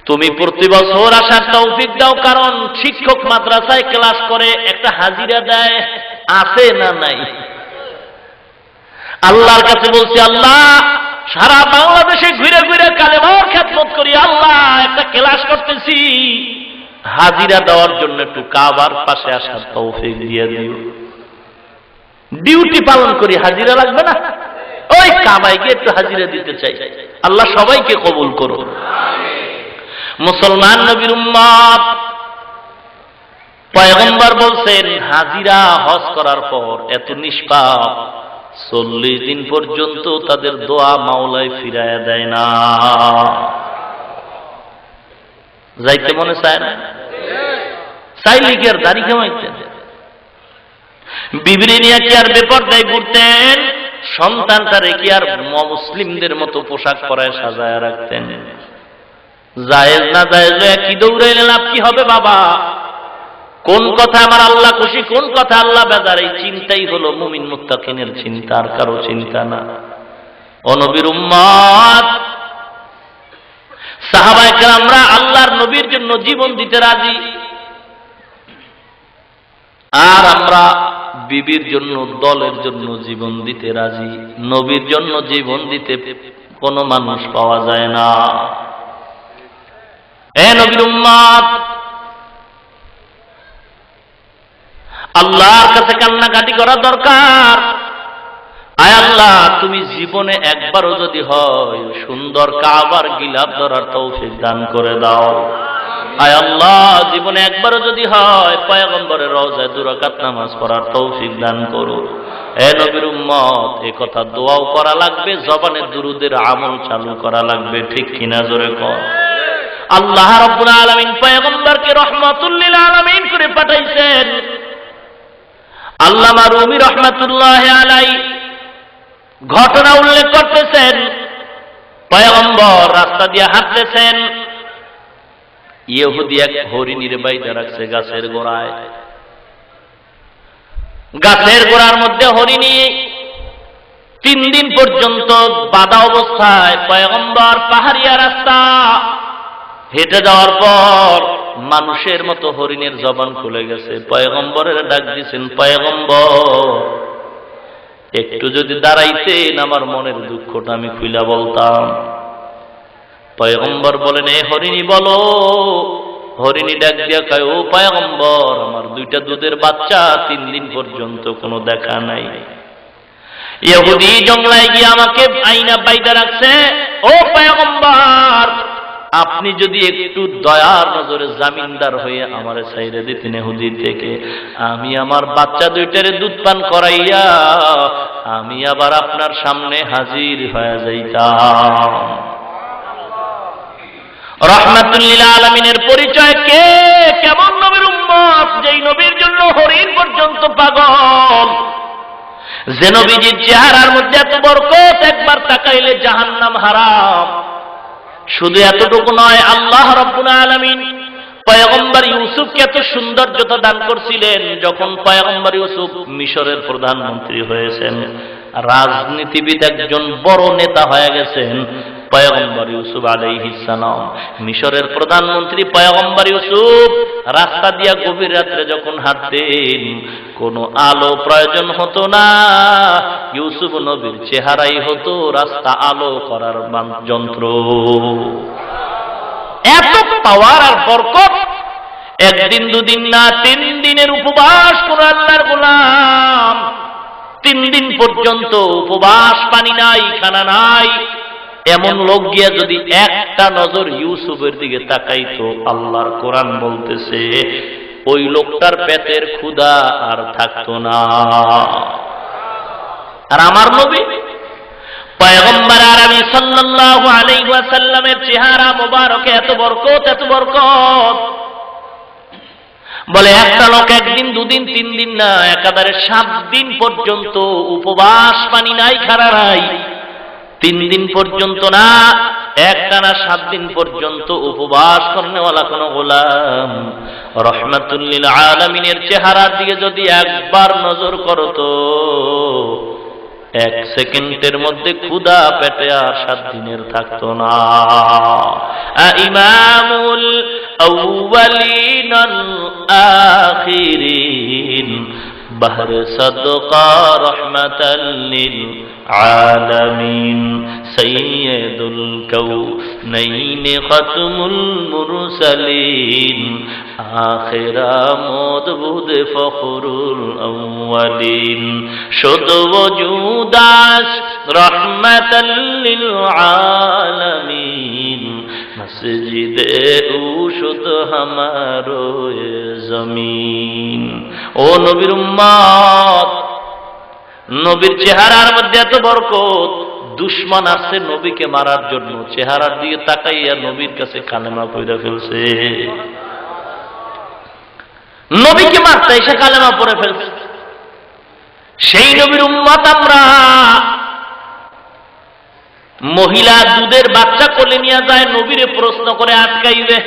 তুমি প্রতি বছর আসার তৌফিক দাও, কারণ শিক্ষক মাদ্রাসায় ক্লাস করে একটা হাজিরা দেয়, আছে না নাই? আল্লাহর কাছে বলছি, আল্লাহ সারা বাংলাদেশে ঘুরে ঘুরে কালেমার খেদমত করি, আল্লাহ একটা ক্লাস করতেছি, হাজিরা দেওয়ার জন্য একটু কাবার পাশে আসার তৌফিক দিয়ে দিও। ডিউটি পালন করি, হাজিরা লাগবে না? ওই কাবায় গিয়ে একটু হাজিরা দিতে চাই। আল্লাহ সবাইকে কবুল করো। মুসলমান নবীর উম্মত, পয়গম্বর বলছেন হাজিরা হজ করার পর এত নিষ্পাপ, 40 দিন পর্যন্ত তাদের দোয়া মাওলায় ফিরাইয়া দেয় না। যাইতে মনে চায় না? চাইলে কি আর দাড়ি কামাইতেন? বিবি নিয়ে কি আর বেপরদায় ঘুরতেন? সন্তানটারে কি আর মুসলিমদের মতো পোশাক পরায় সাজায় রাখতেন? জায়েজ না জায়েজ একই দৌড়াইলে লাভ কি হবে বাবা? কোন কথা আমার আল্লাহ খুশি, কোন কথা আল্লাহ বেজার, এই চিন্তাই হলো মুমিন মুত্তাকিনের চিন্তা, আর কারো চিন্তা না। ও নবীর উম্মত, সাহাবায়ে কেরামরা আল্লাহর নবীর জন্য জীবন দিতে রাজি, আর আমরা বিবির জন্য, দলের জন্য জীবন দিতে রাজি। নবীর জন্য জীবন দিতে কোনো মানুষ পাওয়া যায় না। এ নবীর উম্মত, আল্লাহর কাছে কান্নাকাটি করা দরকার। আয় আল্লাহ, তুমি জীবনে একবারও যদি হয় সুন্দর কাবার গিলাফ ধরার তৌফিক দান করে দাও। আয় আল্লাহ, জীবনে একবারও যদি হয় পয়গম্বরের রওজায় 2 রাকাত নামাজ পড়ার তৌফিক দান করো। এ নবীর উম্মত, এই কথা দোয়াও করা লাগবে, জবানে দুরুদের আমল চালু করা লাগবে, ঠিক কিনা জোরে কর। আল্লাহ রাব্বুল আলামিন পয়গম্বরকে রহমাতুল লিল আলামিন করে পাঠাইছেন। আল্লামা রুমি রহমাতুল্লাহি আলাইহি ঘটনা উল্লেখ করতেছেন, পয়গম্বর রাস্তা দিয়ে হাঁটতেছেন, ইহুদি এক হরিণীর বাইধা রাখছে গাছের গোড়ায়। গাছের গোড়ার মধ্যে হরিণী 3 দিন পর্যন্ত বাঁধা অবস্থায়। পয়গম্বর পাহাড়িয়া রাস্তা হেঁটে যাওয়ার পর মানুষের মতো হরিণের জবান খুলে গেছে। পয়গম্বরের ডাক দিয়েছেন, পয়গম্বর একটু যদি দাঁড়াইতেন আমার মনের দুঃখটা আমি খুইলা বলতাম। পয়গম্বর বলেন, এ হরিণী বলো। হরিণী ডাক দিয়া কয়, ও পয়গম্বর, আমার 2টা দুধের বাচ্চা 3 দিন পর্যন্ত কোনো দেখা নাই। ইহুদি জঙ্গলায় গিয়ে আমাকে আইনা বাইদা রাখছে। ও পয়গম্বর, আপনি যদি একটু দয়ার নজরে জামিনদার হয়ে আমারে ছাইরে দিতেন ইহুদি থেকে, আমি আমার বাচ্চা 2টারে দুধ পান করাইয়া আমি আবার আপনার সামনে হাজির হয়ে যাইতাম। রহমাতুল লিল আলামিনের পরিচয় কে? কেমন নবীর উম্মত, যেই নবীর জন্য হরিণ পর্যন্ত পাগল, যে নবীজির চেহারার মধ্যে এত বরকত, একবার তাকাইলে জাহান্নাম হারাম। শুধু এতটুকু নয়, আল্লাহ রাব্বুল আলামিন পয়গম্বর ইউসুফকে এত সৌন্দর্যতা দান করছিলেন। যখন পয়গম্বর ইউসুফ মিশরের প্রধানমন্ত্রী হয়েছেন, রাজনীতিবিদ একজন বড় নেতা হয়ে গেছেন, পয়গম্বর ইউসুফ আলাইহিস সালাম মিশরের প্রধানমন্ত্রী। পয়গম্বর ইউসুফ রাস্তা দিয়া গভীর রাত্রে যখন হাঁটতেন, কোনো আলো প্রয়োজন হতো না, ইউসুফ নবীর চেহারাই হতো রাস্তা আলো করার যন্ত্র। এত পাওয়ার আর বরকত, 1 দিন 2 দিন না, 3 দিনের উপবাস কোন আল্লাহর গোলাম, 3 দিন পর্যন্ত উপবাস, পানি নাই, খানা নাই। এমন লোক গিয়া যদি একটা নজর ইউসুফের দিকে তাকাইতো, আল্লাহর কোরআন বলতেছে ওই লোকটার পেটের ক্ষুধা আর থাকতো না। আর আমার নবী পয়গম্বর আরবি সাল্লাল্লাহু আলাইহি ওয়াসাল্লামের চেহারা মোবারকে এত বরকত, এত বরকত, বলে একটা লোক 1 দিন 2 দিন 3 দিন না, একেবারে 7 দিন পর্যন্ত উপবাস, পানি নাই, খানা নাই। 3 দিন পর্যন্ত না, একটানা 7 দিন পর্যন্ত উপবাস করনেওয়ালা কোন গোলাম রহমাতুল লিল আলামিনের চেহারার দিকে যদি একবার নজর করতো, এক সেকেন্ডের মধ্যে ক্ষুধা পেটে আর 7 দিনের থাকতো না। ইমামুল আউয়ালিন আল আখিরিন বাহর সাদকা রাহমাতাল লিল আলামিন সাইয়্যিদুল কাউনাইন খাতমুল মুরসালিন আখিরা মদবুদ ফখরুল আউয়ালিন শুদ ওজুদাস রাহমাতাল লিল আলামিন মসজিদে উশুদ হামারো জমিন। ও নবীর উম্মত, নবীর চেহারার মধ্যে এত বরকত, দুশমন আসছে নবীকে মারার জন্য, চেহারার দিকে তাকাইয়া নবীর কাছে কালেমা পড়ে ফেলছে। নবীকে মারতে এসে কালেমা পড়ে ফেলছে। সেই নবীর উম্মত আমরা। মহিলা দুধের বাচ্চা কোলে নিয়ে যায়, নবীরে প্রশ্ন করে আটকাইবে।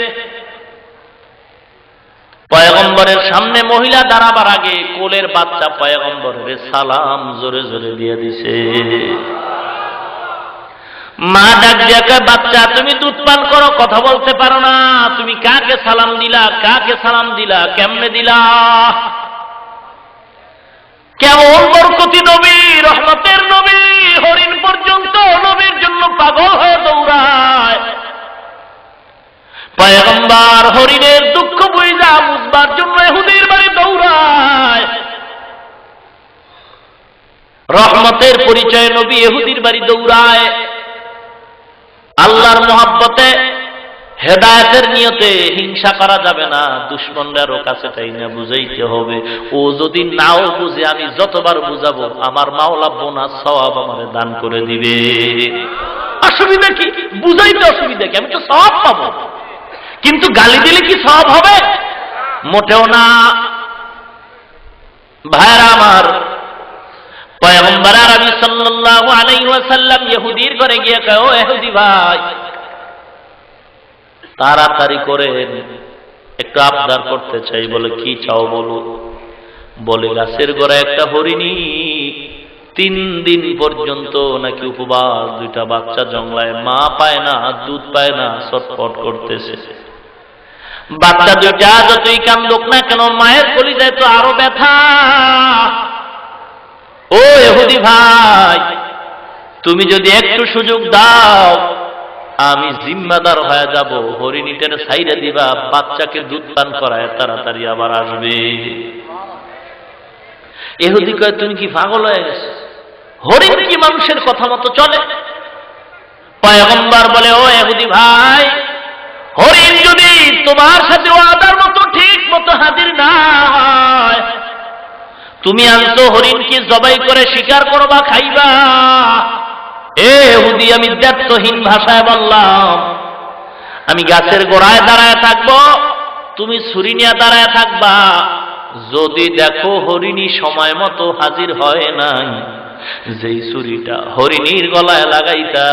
পয়গম্বরের সামনে মহিলা দাঁড়াবার আগে কোলের বাচ্চা পয়গম্বরের সালাম জোরে জোরে দিয়ে দিছে। মা ডাক দিয়ে, বাচ্চা তুমি দুধ পান করো, কথা বলতে পারো না, তুমি কাকে সালাম দিলা, কাকে সালাম দিলা, কেমনে দিলা? কেমন বরকতি নবী, রহমতের নবী, হরিণ পর্যন্ত নবীর জন্য পাগল হয়ে দৌড়ায়। পয়গম্বর হরিণের দুঃখ বুঝা বুঝবার জন্য ইহুদির বাড়ি দৌড়ায়। রহমতের পরিচয় নবী ইহুদির বাড়ি দৌড়ায়। আল্লাহর মহব্বতে, হেদায়েতের নিয়তে হিংসা করা যাবে না, দুশমনদেরও কাছে তাই না বুঝাইতে হবে। ও যদি নাও বুঝে, আমি যতবার বুঝাবো আমার মাওলা বোনাস সওয়াব আমারে দান করে দিবে। অসুবিধা কি? বুঝাইতে অসুবিধা কি? আমি তো সওয়াব পাবো। কিন্তু গালি দিলে কি সওয়াব হবে? মোটেও না। ভাইরা আমার, পয়গম্বর আরবি সাল্লাল্লাহু আলাইহি ওয়াসাল্লাম ইহুদির ঘরে গিয়ে কয়, ও ইহুদি ভাই, তাড়াতাড়ি করেন, একটু আবদার করতে চাই। বলে, কি চাও বলো? বলে, গাছের গোড়ায় একটা হরিণী 3 দিন পর্যন্ত নাকি উপবাস, 2টা বাচ্চা জংলায়, মা পায় না, দুধ পায় না, ছটফট করতেছে। বাচ্চা 2টা যতই কান্দুক না কেন, মায়ের কলিজায় তো আরো ব্যথা। ও ইহুদি ভাই, তুমি যদি একটু সুযোগ দাও, আমি জিম্মাদার হয়ে যাব, হরিণীটার ছাইরা দিবা, বাচ্চাকে দুধ পান করায় তাড়াতাড়ি আবার আসবে। ইহুদি কয়, তুমি কি পাগল হয়ে গেছো? হরিণ কি মানুষের কথা মতো চলে? পয়গম্বর বলে, ও ইহুদি ভাই, হরিণ যদি তোমার সাথে ওয়াদার মতো ঠিক মতো হাজির না হয়, তুমি আনছো হরিণ কি জবাই করে শিকার করবা, খাইবা? এ ইহুদি, আমি দায়িত্বহীন ভাষায় বললাম, আমি গাছের গোড়ায় দাঁড়ায় থাকবো, তুমি ছুরি নিয়ে দাঁড়ায় থাকবা। যদি দেখো হরিণী সময় মতো হাজির হয় নাই, যেই ছুরিটা হরিণীর গলায় লাগাইতা,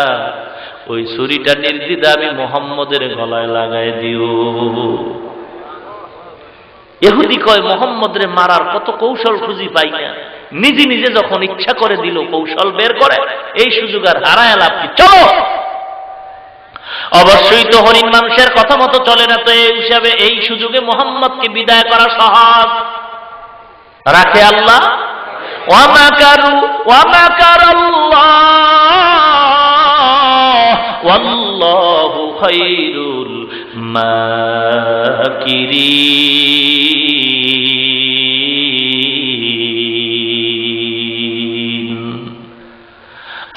ওই ছুরিটা নির্দ্বিধা আমি মুহাম্মদের গলায় লাগাই দিও। ইহুদি কয়, মুহাম্মদরে মারার কত কৌশল খুঁজি পাই না, নিজে নিজে যখন ইচ্ছা করে দিল কৌশল বের করে, এই সুযোগ আর হারায় লাভ কি? চলো। অবশ্যই তো হরিণ মানুষের কথা মতো চলে না, তো এই হিসাবে এই সুযোগে মুহাম্মদকে বিদায় করা সহজ। রাখে আল্লাহ। ওয়া মাকারু ওয়া মাকারাল্লাহ ওয়াল্লাহু খায়রুল মাকিরিন।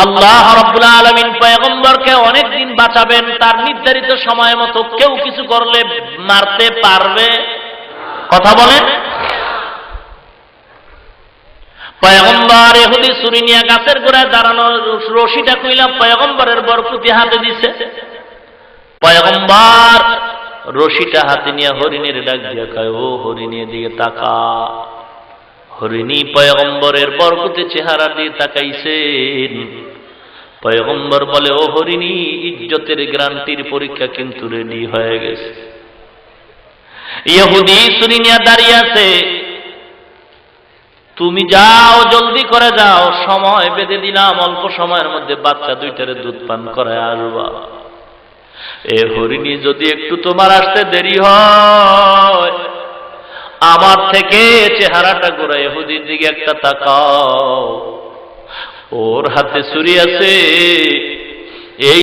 আল্লাহ রাব্বুল আলামিন পয়গম্বরকে অনেক দিন বাঁচাবেন, তার নির্ধারিত সময় মতো কেউ কিছু করলে মারতে পারবে? কথা বলেন। পয়গম্বর ইহুদি ছুরি নিয়ে গাছের গোড়ায় দাঁড়ানো, রশিটা কইলা পয়গম্বরের বরকুতি হাতে দিছে। পয়গম্বর রশিটা হাতে নিয়ে হরিণীর ডাক দিয়ে কয়, ও হরিণী এদিকে তাকা। হরিণী পয়গম্বরের বরকতে চেহারা দিয়ে তাকাইছেন। পয়গম্বর বলে, ও হরিণী, ইজ্জতের গ্যারান্টির পরীক্ষা কিন্তু রেডি হয়ে গেছে। ইহুদি ছুরি নিয়ে দাঁড়িয়ে আছে। তুমি যাও, জলদি করে যাও, সময় বেঁধে দিলাম, অল্প সময়ের মধ্যে বাচ্চা দুইটারে দুধ পান করায় আসবা। এ হরিণী যদি একটু তোমার আসতে দেরি হয়, আমার থেকে চেহারাটা ঘুরে ইহুদির দিকে একটা তাকাও, ওর হাতে ছুরি আছে, এই